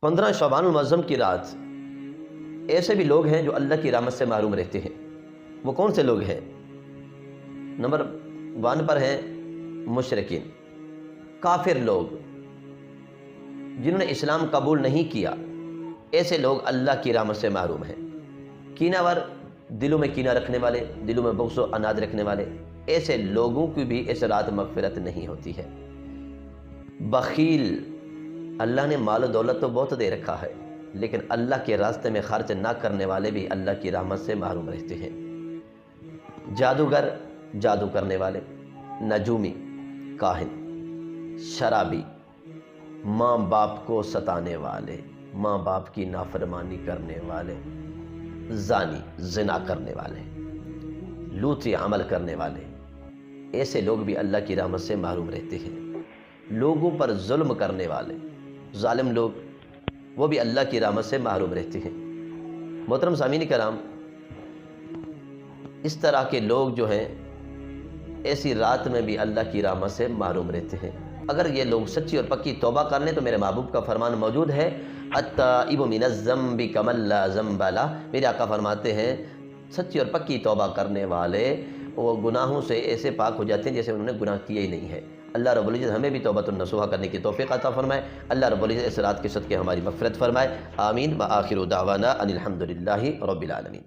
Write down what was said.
15 شعبان المعظم کی رات ایسے بھی لوگ ہیں جو اللہ کی رحمت سے محروم رہتے ہیں۔ وہ کون سے لوگ ہیں؟ نمبر 1 پر ہیں مشرکین، کافر لوگ جنہوں نے اسلام قبول نہیں کیا، ایسے لوگ اللہ کی رحمت سے محروم ہیں۔ کینہ ور، دلوں میں کینہ رکھنے والے، دلوں میں بغض و عناد رکھنے والے، ایسے لوگوں کی بھی اس رات مغفرت نہیں ہوتی ہے۔ بخیل، اللہ نے مال و دولت تو بہت دے رکھا ہے، لیکن اللہ کے راستے میں خرچ نہ کرنے والے بھی اللہ کی رحمت سے محروم رہتے ہیں۔ جادوگر، جادو کرنے والے، نجومی، کاہن، شرابی، ماں باپ کو ستانے والے، ماں باپ کی نافرمانی کرنے والے، زانی، زنا کرنے والے، لوطی عمل کرنے والے، ایسے لوگ بھی اللہ کی رحمت سے محروم رہتے ہیں۔ لوگوں پر ظلم کرنے والے، ظالم لوگ، وہ بھی اللہ کی رحمت سے محروم رہتے ہیں۔ محترم سامعین کرام، اس طرح کے لوگ جو ہیں ایسی رات میں بھی اللہ کی رحمت سے محروم رہتے ہیں۔ اگر یہ لوگ سچی اور پکی توبہ کر لیں تو میرے محبوب کا فرمان موجود ہے، التائب من الذنب کمن لا ذنب لہ۔ میرے آقا فرماتے ہیں سچی اور پکی توبہ کرنے والے وہ گناہوں سے ایسے پاک ہو جاتے ہیں جیسے انہوں نے گناہ کیے ہی نہیں ہے۔ اللہ رب العزت ہمیں بھی توبۃ النصوحہ کرنے کی توفیق عطا فرمائے۔ اللہ رب العزت اس رات کے صدقے ہماری مغفرت فرمائے۔ آمین۔ وآخر دعوانا ان الحمد للہ رب العالمین۔